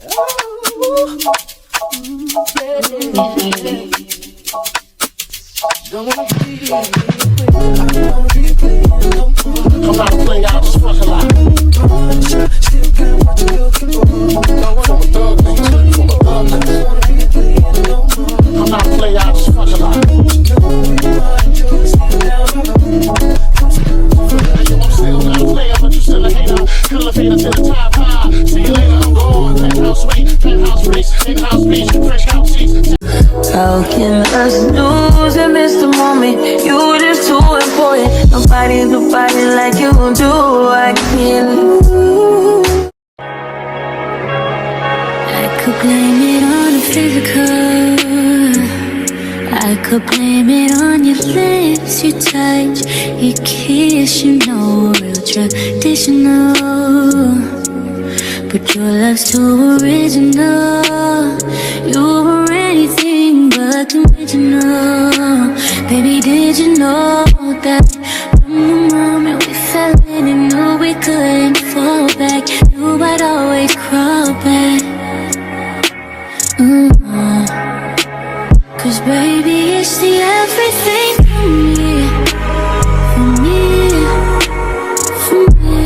Don't wanna be come out and play out, just fuck a lot. Still got what you're looking for. Don't want no thug niggas, full of thug niggas. Come out and play out, just fuck a lot. I'm still not a player, but you still a hater. Kill a hater till the top high. See you later, I'm gone. Penthouse suite, penthouse race, in-house beach, fresh house seats. How can us lose and miss the moment? You just too important. Nobody like you do. I can't lose. I could blame it on the physical. I could blame it on your lips, your touch, your kiss. You know, real traditional. But your love's too original. You were anything but original. Baby, did you know that from the moment we fell in and knew we couldn't fall back, knew I'd always crawl back. Cause baby, it's the everything for me, for me, for me.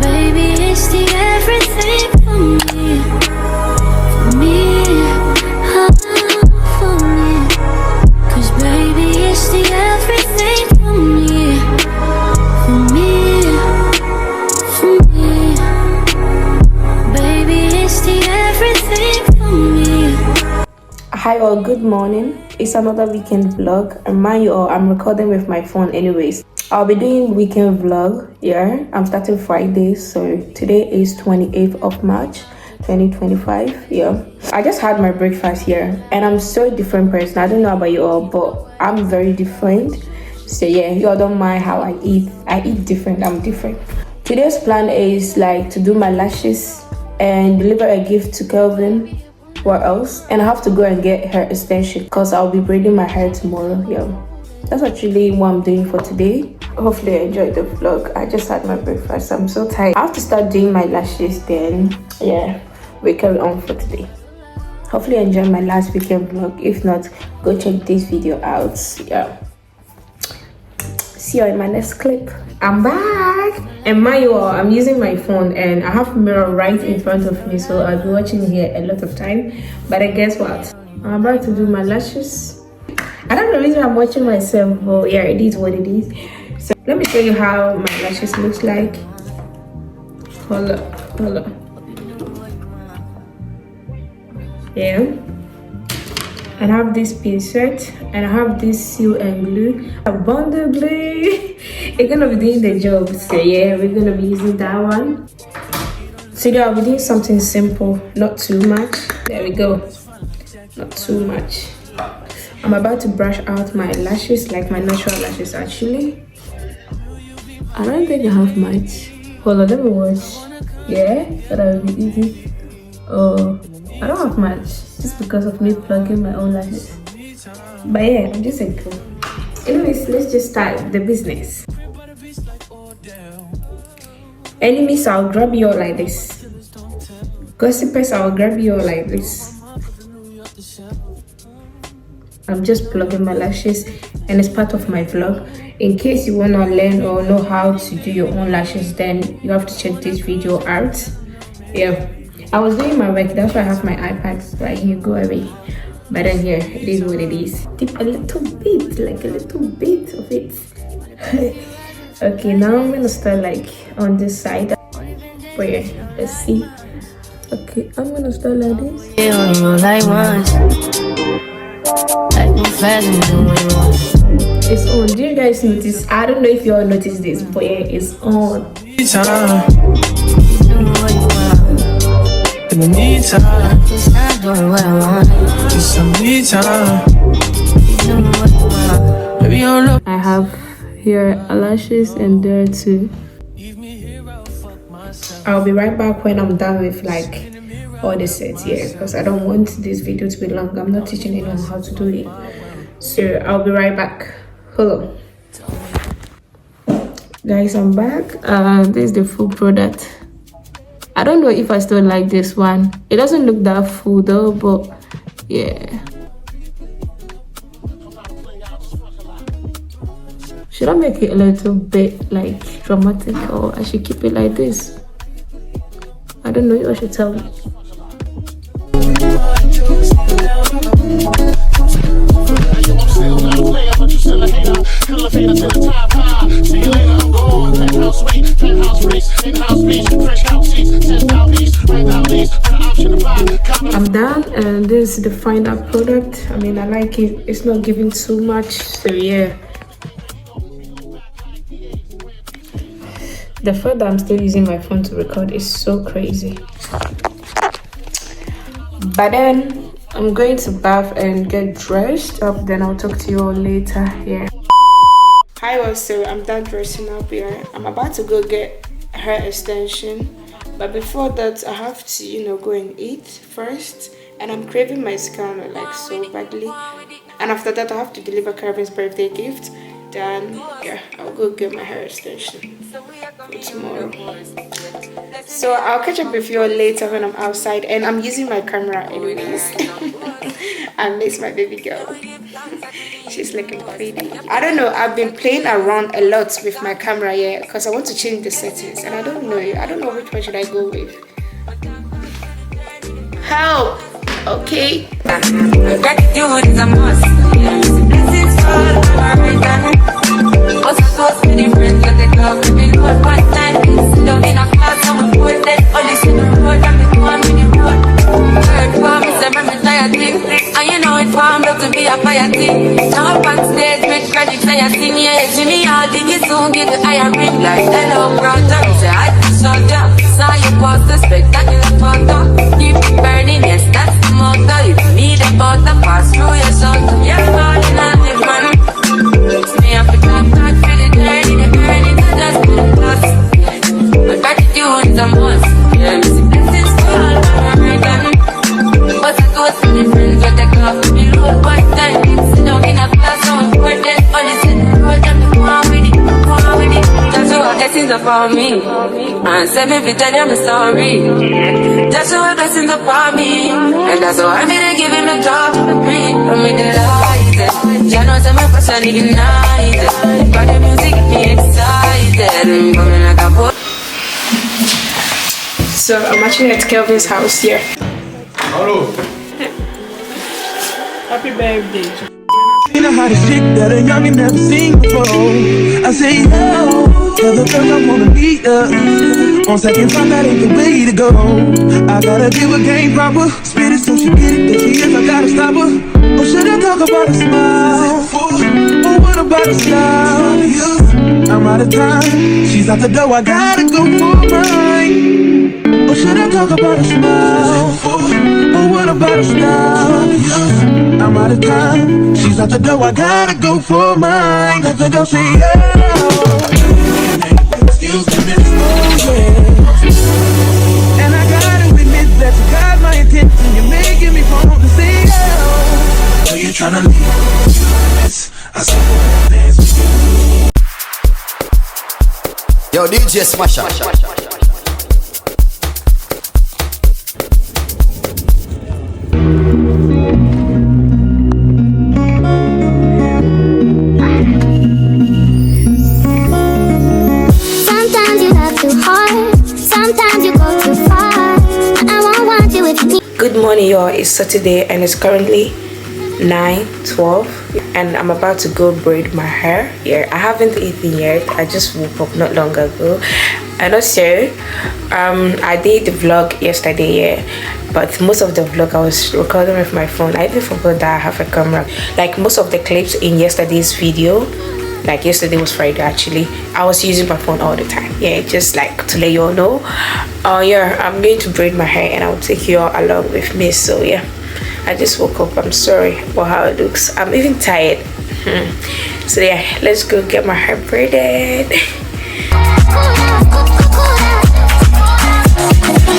Baby, it's the everything for me, for me, for me. Cause baby, it's the everything for me, for me, for me. Baby, it's the everything for me. Hi all, good morning. It's another weekend vlog, and mind you all, I'm recording with my phone anyways. I'll be doing weekend vlog. Yeah, I'm starting Friday, so today is 28th of March 2025. Yeah, I just had my breakfast here and I'm so different person. I don't know about you all, but I'm very different. So yeah, you all don't mind how I eat different. I'm different. Today's plan is like to do my lashes and deliver a gift to Kelvin. What else? And I have to go and get her extension because I'll be braiding my hair tomorrow. Yeah, that's actually what I'm doing for today. Hopefully you enjoyed the vlog. I just had my breakfast. I'm so tired. I have to start doing my lashes then. Yeah, we carry on for today. Hopefully you enjoyed my last weekend vlog. If not, go check this video out. Yeah, see you in my next clip. I'm back, and mind you all, I'm using my phone and I have a mirror right in front of me, so I'll be watching here a lot of time. But I guess what, I'm about to do my lashes. I don't know the reason I'm watching myself, but yeah, it is what it is. So let me show you how my lashes looks like. Hold up. Yeah, and I have this pin set and I have this seal and glue, a bundle glue. It's gonna be doing the job. So yeah, we're gonna be using that one. Today I'll be doing something simple, not too much. There we go, not too much. I'm about to brush out my lashes, like my natural lashes actually. I don't think I have much. Hold on, let me watch. Yeah, that will be easy. Oh, I don't have much, just because of me plugging my own lashes. But yeah, I'm just a girl. Anyways, let's just start the business. Enemies, I'll grab you all like this. Gossipers, I'll grab you all like this. I'm just plugging my lashes and it's part of my vlog. In case you want to learn or know how to do your own lashes, then you have to check this video out. Yeah, I was doing my work, that's why I have my iPad right here, go away. But then here, it is what it is. Dip a little bit, like a little bit of it. Okay, now I'm gonna start like on this side. Wait, let's see. Okay, I'm gonna start like this. It's on. Do you guys notice? I don't know if you all noticed this, but yeah, it's on. In the meantime, just not doing what I want. Just some me time. I have here eyelashes and there too. I'll be right back when I'm done with like all the sets here, because I don't want this video to be long. I'm not teaching anyone how to do it, so I'll be right back. Hello guys, I'm back. This is the full product. I don't know if I still like this one. It doesn't look that full though, but yeah. Should I make it a little bit like dramatic, or I should keep it like this? I don't know, you should tell me. I'm done, and this is the final product. I mean, I like it. It's not giving too much, so yeah. The fact that I'm still using my phone to record is so crazy. But then I'm going to bath and get dressed up, then I'll talk to you all later. Yeah. Hi all, so I'm done dressing up here. I'm about to go get hair extension, but before that I have to, you know, go and eat first, and I'm craving my scammer like so badly. And after that I have to deliver Carvin's birthday gift. Then yeah, I'll go get my hair extension for tomorrow. So I'll catch up with you all later when I'm outside, and I'm using my camera anyways. I miss my baby girl. She's looking pretty. I don't know, I've been playing around a lot with my camera here because I want to change the settings, and I don't know which one should I go with. Help! Okay. Gratitude is a must. Blessings fall also so many friends that they love to be good one time. Sit down in a class and we put that only see the road and the one with the road. Heard for me, say me tired thing. And you know it formed up to be a fire thing. Now up on stage with credits I sing. Yeah, Jimmy, I'll dig it soon, get the higher ring. Like hello, brother. Say I saw ya. Saw you post the spectacular photo. Keep it burning, yes, that's the motto. If you need a butter, pass through your soul. You're falling on the man. It's me up to talk for the dirty, the burning, the dust, the dust. But gratitude is a must. Yeah, me see blessings fall right then. But I go to the friends where they go for me load one time. Sit down in a class, so I'm for that. Only sit the road and go on with it, go on with it. That's what blessings upon me. And say me if tell them I'm sorry. That's what blessings upon me. And that's why I'm gonna give him the job for free. I'm with the light. You know some of us are ignited. But the music get me excited. Coming like a boat. So I'm actually at Kelvin's house here. Hello. Happy birthday. You know how to chick that a youngin' never seen before. I say, yo, tell the girl I wanna meet her. On second thought, that ain't the way to go. I gotta give her game proper. Spit it so she get it, there she is, I gotta stop her. Or should I talk about a smile? Or what about a style? I'm out of time, she's out the door, I gotta go for mine. Or should I talk about a smile? Or what about a style? I'm out of time, she's out the door, I gotta go for mine. Let the girl say, yeah. Excuse me, miss, oh yeah. And I gotta admit that you got my attention. You're making me want to say, oh. So you're tryna leave, miss, I saw you dance with you. Yo, DJ Smasher. Good morning, y'all. It's Saturday and it's currently 9:12 and I'm about to go braid my hair. Yeah, I haven't eaten yet. I just woke up not long ago. And also I did the vlog yesterday, yeah, but most of the vlog I was recording with my phone. I even forgot that I have a camera. Like most of the clips in yesterday's video, like yesterday was Friday actually, I was using my phone all the time. Yeah, just like to let you all know. Yeah, I'm going to braid my hair and I'll take you all along with me. So yeah, I just woke up. I'm sorry about how it looks. I'm even tired. So yeah, let's go get my hair braided.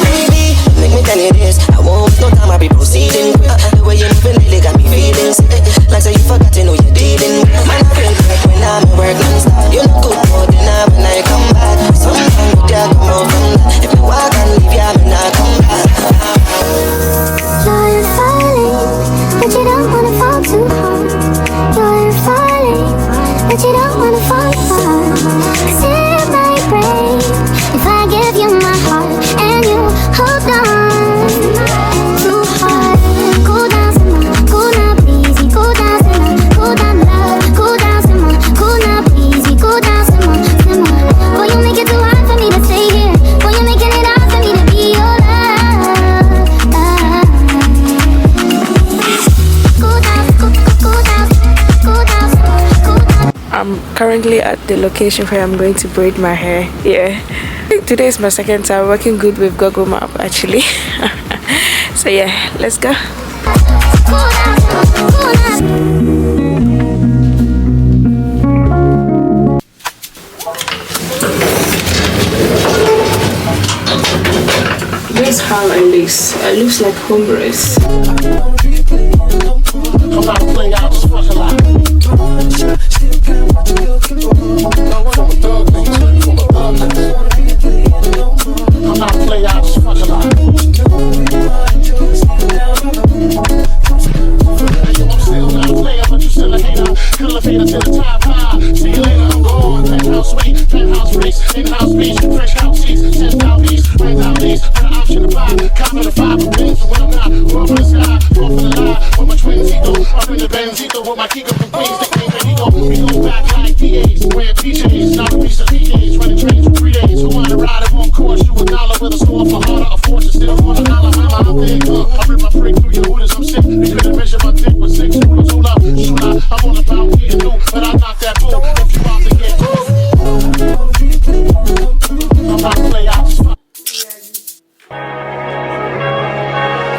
Baby, make me tell you this. I won't waste no time, I'll be proceeding. The way you moving lately got me feeling sick. Like say you forgot to know you're dealing. Man, I feel like when I'm at work non-stop. You look good more than I when I come back. Sometimes you can't come out from that. If you walk and leave, yeah, currently at the location where I'm going to braid my hair. Yeah, I think today is my second time working good with Google Map actually. So yeah, let's go. This is how it looks. It looks like homebrewers. I'm not a player, I just fuck a lot. I'm not a player, I just fuck a lot. I'm still not a player, but you still a hater. Elevator to the top high. See you later, I'm gone. Penthouse suite, penthouse race, in-house beach, fresh house seats, 10,000 piece, right down these. Got an option to buy, cop at a 5 of pins, but when I'm not, roll for the sky, roll for the lie. With my twinsito, up in the Benzito, with my Kiko from Queens, the king where he go. We go back like DAs, wearing PJs, not a piece of PJs, running trains for 3 days. Who wanna ride it on course? You $1 with a score for harder, a fortune, still for $1. I'm big, I rip my freak through your hooters, I'm sick. They couldn't measure my dick with 6 rulers. Hold up, shoot up, I'm all about getting new, but I knock that bull if you about to get through. I'm not a player, I just fuck.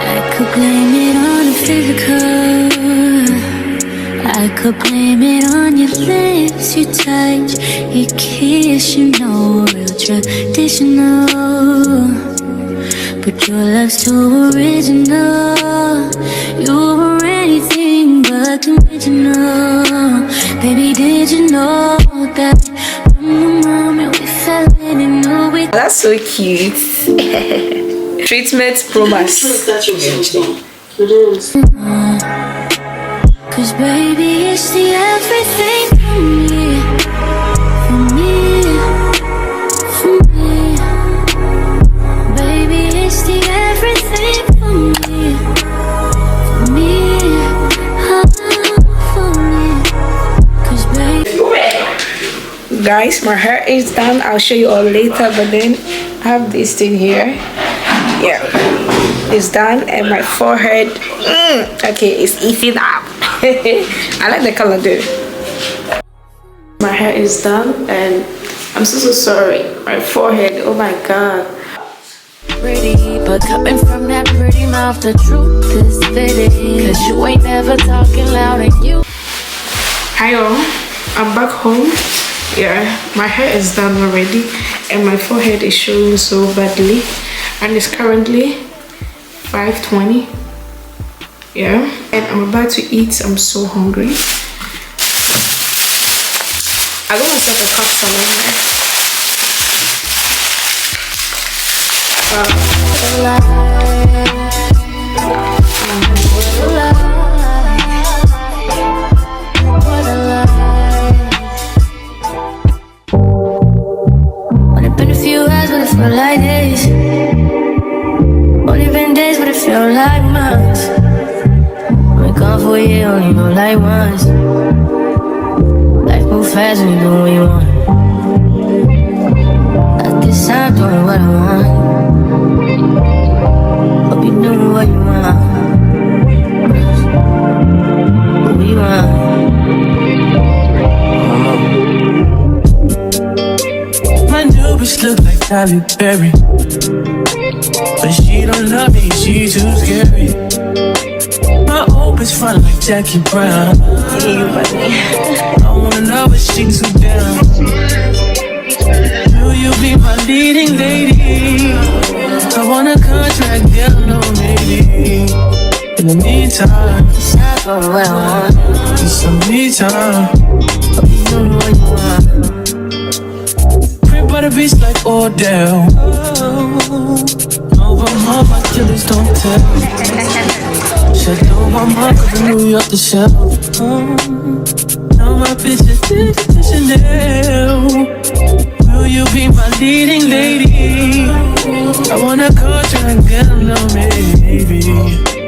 I could blame it on the physical. I could blame it on your lips, your touch, your kiss, you know, real traditional. But your love's too original. You were anything but conventional. Baby, did you know that from the moment we fell in and knew we... That's so cute. Treatment promise. Cause baby, it's the everything for me. For me, for me. Baby, it's the everything for me. For me, for me. Cause baby, Guys, my hair is done. I'll show you all later, but then I have this thing here. Yeah, it's done, and my forehead, okay, it's eating up. I like the color though. My hair is done, and I'm so sorry. My forehead, oh my god. Pretty, but coming from that pretty mouth, the truth is fitting. Cause you ain't never talking loud and you. Hi all, I'm back home. Yeah, my hair is done already, and my forehead is showing so badly, and it's currently 5:20. Yeah, and I'm about to eat. I'm so hungry. I got myself a cup salad. only been a few hours, but it felt like days. Only been days, but it felt like months. Been gone for a year, only know like once. Life move fast when you do what you want. At this time, doing what I want. Hope you doing what you want. What you want. My new bitch look like Halle Berry, but she don't love me, she too scary. My old bitch front like Jackie Brown. I wanna know if she too down. Will you be my leading lady? I want a contract, girl, no maybe. In the meantime, Decide for what I want. need some me time. Hope you doing what you want. Crib by the beach like Odell. Over my killers don't tell. Shut down my mouth cause I knew you off the shelf. Now my bitch is the Chanel. Will you be my leading lady? I wanna contract, girl, no maybe.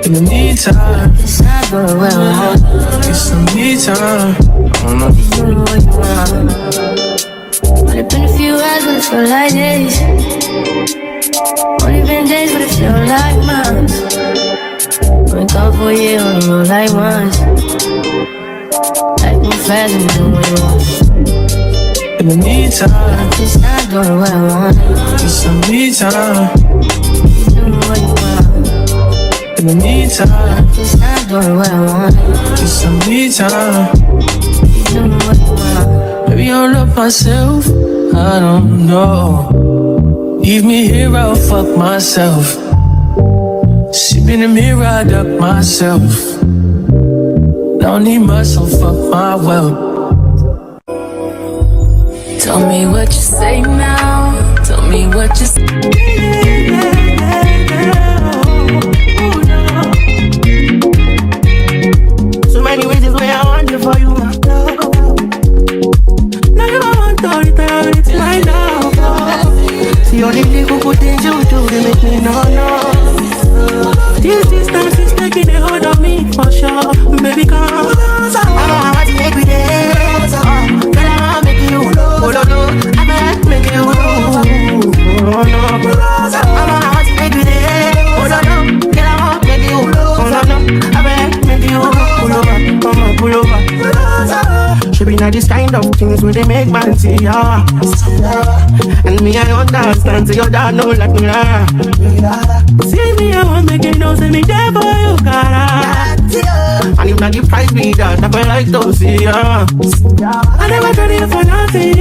In the meantime, Decide for what I want. get some me time. Hope you doing what you want. Only been a few hours, but it felt like days. Only been days, but it felt like months. Been gone for a year, only know like once. Life move fast and you do what you want. In the meantime, Just not doing what I want. just some me time. Doing what you want. In the meantime, Just not doing what I want. just some me time. Doing what you want. Maybe I love myself, I don't know. Leave me here, I'll fuck myself. See me in the mirror, I duck myself. Don't need muscle, fuck my wealth. Tell me what you say now. Tell me what you say. So many ways is where I want you for you, my love. Now you want all the time, it's my love. See all the little good things you do, they make me no. This distance is taking a hold of me, for sure. Baby, come closer. I want to make me there. Girl, I want to make you. Oh, no, I want to make you. Oh, no, closer. I want to make you there. Oh, no, girl, I want to make you. Oh, no, I want to make you. Pull over, come on, pull over. She be not this kind of things where they make man see ya. And me, I understand, so your dad know like me. See me, I want make it know, say me there for you, cara. And if not the price be that, I feel like to see ya. I never tried it for nothing.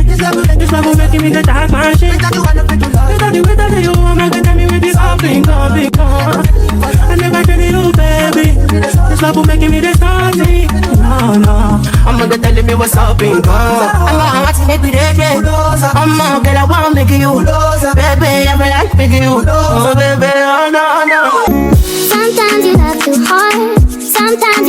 This love will make me the dark man shit. Without the way that you want, make it tell me with this all thing, all thing, I never tried it, oh baby. This love will make me the starting. No, I'm gonna tell me what's up in God. I'm gonna make me the day. I'm gonna get I wanna make you. Baby, I feel like making you. Oh baby, oh no. Sometimes you love too hard. Sometimes